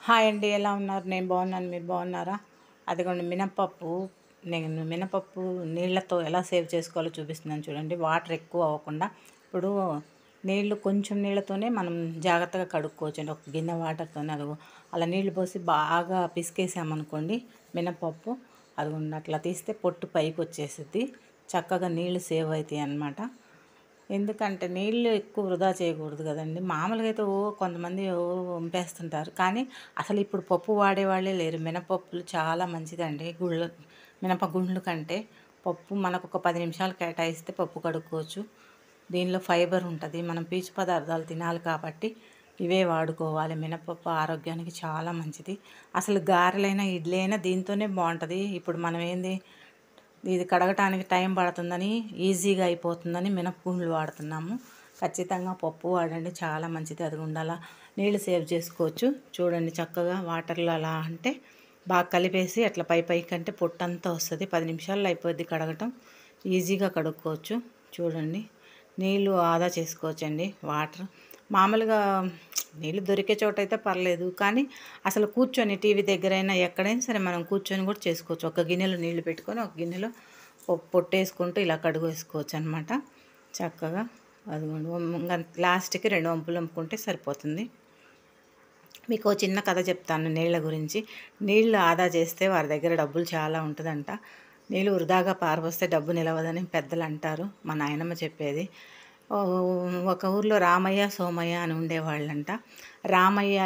Hi అండి. ఎలా ఉన్నారు? నేను బాగున్నాను. మీరు బాగున్నారా? అదిగోండి మినపప్పు. నేను మినపప్పు నీళ్ళతో ఎలా సేవ్ చేసుకోవాలో చూపిస్తున్నాను చూడండి. వాటర్ ఎక్కువ అవ్వకుండా. ఇప్పుడు నీళ్ళు కొంచెం నీళ్ళతోనే మనం జాగ్రత్తగా కడుక్కోవచ్చండి. ఒక గిన్నె వాటర్‌తోనే అదిగో అలా నీళ్లు పోసి బాగా పిసికేసామనుకోండి మినపప్పు. అదిగోండి అట్లా తీస్తే పొట్టు పైకొచ్చేసిద్ది. చక్కగా నీళ్ళు సేవ్ అవుతాయన్నమాట. ఎందుకంటే నీళ్ళు ఎక్కువ వృధా చేయకూడదు కదండీ. మామూలుగా అయితే కొంతమంది వంపేస్తుంటారు. కానీ అసలు ఇప్పుడు పప్పు వాడేవాళ్ళే లేరు. మినపప్పులు చాలా మంచిదండి. మినప గుండ్లు కంటే పప్పు మనకు ఒక 10 నిమిషాలు కేటాయిస్తే పప్పు కడుక్కోవచ్చు. దీనిలో ఫైబర్ ఉంటది. మనం పీచు పదార్థాలు తినాలి కాబట్టి ఇవే వాడుకోవాలి. మినపప్పు ఆరోగ్యానికి చాలా మంచిది. అసలు గారెలైనా, ఇడ్లీ అయినా దీంతోనే బావుంటది. ఇప్పుడు మనం ఏంది ఇది కడగటానికి టైం పడుతుందని, ఈజీగా అయిపోతుందని మినపగుండ్లు వాడుతున్నాము. ఖచ్చితంగా పప్పు వాడండి, చాలా మంచిది. అది ఉండాలా నీళ్ళు సేవ్ చేసుకోవచ్చు. చూడండి చక్కగా వాటర్లో అలా అంటే బాగా కలిపేసి అట్లా పైకంటే పొట్టంతా వస్తుంది. 10 నిమిషాల్లో అయిపోద్ది కడగటం. ఈజీగా కడుక్కోవచ్చు. చూడండి నీళ్ళు ఆదా చేసుకోవచ్చండి. వాటర్ మామూలుగా నీళ్ళు దొరికే చోట అయితే పర్లేదు. కానీ అసలు కూర్చొని టీవీ దగ్గరైనా ఎక్కడైనా సరే మనం కూర్చొని కూడా చేసుకోవచ్చు. ఒక గిన్నెలో నీళ్లు పెట్టుకొని ఒక గిన్నెలో పొట్టేసుకుంటూ ఇలా కడుగేసుకోవచ్చు అనమాట. చక్కగా అదిగోండి ఇంకా లాస్ట్కి 2 వంపులు వంపుకుంటే సరిపోతుంది. మీకు ఓ చిన్న కథ చెప్తాను నీళ్ళ గురించి. నీళ్ళు ఆదా చేస్తే వారి దగ్గర డబ్బులు చాలా ఉంటుందంట. నీళ్ళు వృధాగా పారబోస్తే డబ్బు నిలవదని పెద్దలు అంటారు. మా నాయనమ్మ చెప్పేది. ఒక ఊర్లో రామయ్య, సోమయ్య అని ఉండేవాళ్ళంట. రామయ్య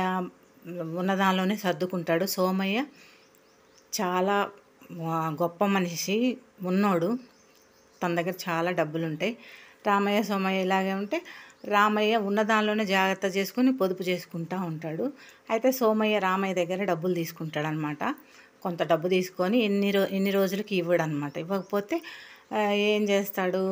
ఉన్న దానిలోనే సర్దుకుంటాడు. సోమయ్య చాలా గొప్ప మనిషి, ఉన్నోడు. తన దగ్గర చాలా డబ్బులుంటాయి. రామయ్య, సోమయ్య ఇలాగే ఉంటే రామయ్య ఉన్న దానిలోనే జాగ్రత్త చేసుకుని పొదుపు చేసుకుంటూ ఉంటాడు. అయితే సోమయ్య రామయ్య దగ్గర డబ్బులు తీసుకుంటాడనమాట. కొంత డబ్బు తీసుకొని ఇన్ని రోజులకి ఇవ్వడనమాట. ఇవ్వకపోతే ఏం చేస్తాడు,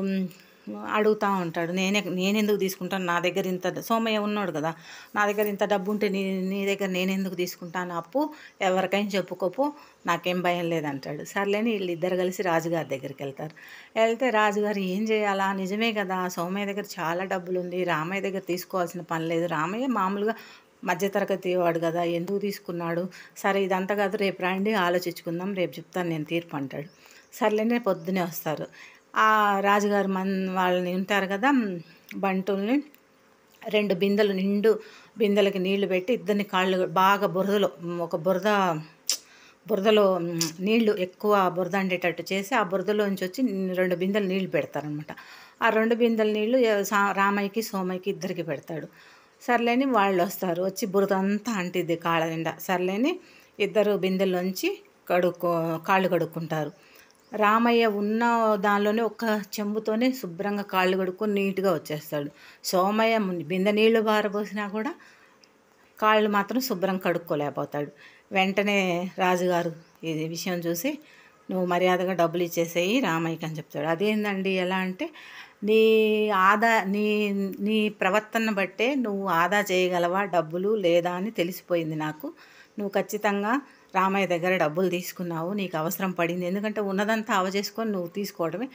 అడుగుతూ ఉంటాడు. నేనెందుకు తీసుకుంటాను, నా దగ్గర ఇంత సోమయ్య ఉన్నాడు కదా, నా దగ్గర ఇంత డబ్బు ఉంటే నీ దగ్గర నేనెందుకు తీసుకుంటాను అప్పు, ఎవరికైనా చెప్పుకోపో, నాకేం భయం లేదంటాడు. సర్లేని వీళ్ళిద్దరు కలిసి రాజుగారి దగ్గరికి వెళ్తారు. వెళ్తే రాజుగారు ఏం చేయాలా, నిజమే కదా సోమయ్య దగ్గర చాలా డబ్బులు ఉంది, రామయ్య దగ్గర తీసుకోవాల్సిన పని లేదు, రామయ్య మామూలుగా మధ్యతరగతి వాడు కదా, ఎందుకు తీసుకున్నాడు, సరే ఇదంతా కాదు రేపు రండి ఆలోచించుకుందాం, రేపు చెప్తాను నేను తీర్పు అంటాడు. సర్లేనే పొద్దునే వస్తారు. ఆ రాజుగారు వాళ్ళని ఉంటారు కదా బంటుల్ని, 2 బిందెలు నిండు బిందెలకి నీళ్లు పెట్టి ఇద్దరిని కాళ్ళు బాగా ఒక బురదలో నీళ్లు ఎక్కువ బురద అండేటట్టు చేసి ఆ బురదలోంచి వచ్చి 2 బిందెలు నీళ్లు పెడతారనమాట. ఆ 2 బిందెల నీళ్లు రామయ్యకి, సోమయ్యకి ఇద్దరికి పెడతాడు. సర్లేని వాళ్ళు వస్తారు. వచ్చి బురద అంతా అంటిద్ది కాళ్ళ నిండా. సర్లేని ఇద్దరు బిందెల్లోంచి కాళ్ళు కడుక్కుంటారు. రామయ్య ఉన్న దానిలోనే ఒక్క చెంబుతోనే శుభ్రంగా కాళ్ళు కడుక్కొని నీట్గా వచ్చేస్తాడు. సోమయ్య బిందె నీళ్లు పారబోసినా కూడా కాళ్ళు మాత్రం శుభ్రం కడుక్కోలేకపోతాడు. వెంటనే రాజుగారు ఇది విషయం చూసి, నువ్వు మర్యాదగా డబ్బులు ఇచ్చేసేయి రామయ్యకి అని చెప్తాడు. అదేందండి ఎలా అంటే, నీ నీ నీ ప్రవర్తన బట్టే నువ్వు ఆదా చేయగలవా డబ్బులు లేదా అని తెలిసిపోయింది నాకు. నువ్వు ఖచ్చితంగా రామయ్య దగ్గర డబ్బులు తీసుకున్నావు, నీకు అవసరం పడింది, ఎందుకంటే ఉన్నదంతా చేసుకొని నువ్వు తీసుకోవడమే.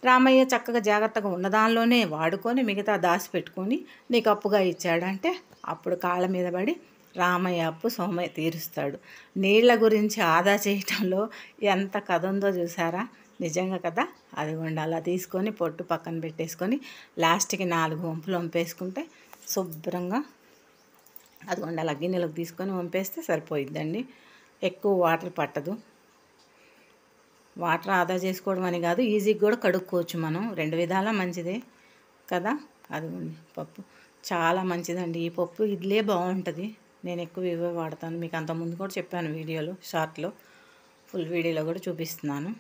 రామయ్య చక్కగా జాగ్రత్తగా ఉన్నదానిలోనే వాడుకొని మిగతా దాచిపెట్టుకొని నీకు అప్పుగా ఇచ్చాడంటే అప్పుడు కాళ్ళ మీద పడి రామయ్య అప్పు సోమయ్య తీరుస్తాడు. నీళ్ల గురించి ఆదా చేయటంలో ఎంత కథ ఉందో చూసారా, నిజంగా కదా. అదిగోండి అలా తీసుకొని పొట్టు పక్కన పెట్టేసుకొని లాస్ట్కి 4 వంపులు వంపేసుకుంటే శుభ్రంగా అదిగోండి అలా గిన్నెలకు తీసుకొని వంపేస్తే సరిపోయిద్దండి. ఎక్కువ వాటర్ పట్టదు. వాటర్ ఆదా చేసుకోవడం అని కాదు, ఈజీగా కూడా కడుక్కోవచ్చు మనం. 2 విధాలా మంచిదే కదా. అదిగోండి పప్పు చాలా మంచిదండి. ఈ పప్పు ఇడ్లీ బాగుంటుంది. నేను ఎక్కువ ఇవే వాడతాను. మీకు అంతకుముందు కూడా చెప్పాను వీడియోలో, షార్ట్లో, ఫుల్ వీడియోలో కూడా చూపిస్తున్నాను.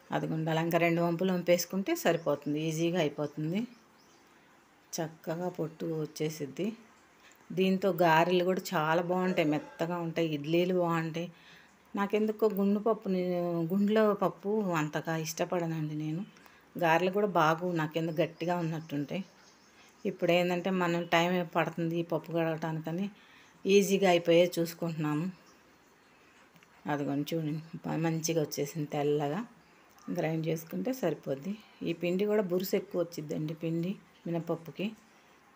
అదిగోండి అలా ఇంకా 2 వంపులు వంపేసుకుంటే సరిపోతుంది, ఈజీగా అయిపోతుంది. చక్కగా పొట్టు వచ్చేసిద్ది. దీంతో గారెలు కూడా చాలా బాగుంటాయి, మెత్తగా ఉంటాయి. ఇడ్లీలు బాగుంటాయి. నాకెందుకో గుండ్లో పప్పు అంతగా ఇష్టపడనండి నేను. గారెలు కూడా నాకెందుకు గట్టిగా ఉన్నట్టుంటాయి. ఇప్పుడు ఏంటంటే మనం టైం పడుతుంది ఈ పప్పు కడగటానికని ఈజీగా అయిపోయే చూసుకుంటున్నాము. అదిగోండి చూడండి మంచిగా వచ్చేసింది, తెల్లగా గ్రైండ్ చేసుకుంటే సరిపోద్ది. ఈ పిండి కూడా బురుసు ఎక్కువ వచ్చిద్దండి, పిండి మినపప్పుకి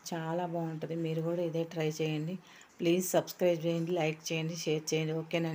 చాలా బాగుంటుంది. మీరు కూడా ఇదే ట్రై చేయండి. ప్లీజ్ సబ్స్క్రైబ్ చేయండి, లైక్ చేయండి, షేర్ చేయండి. ఓకేనండి.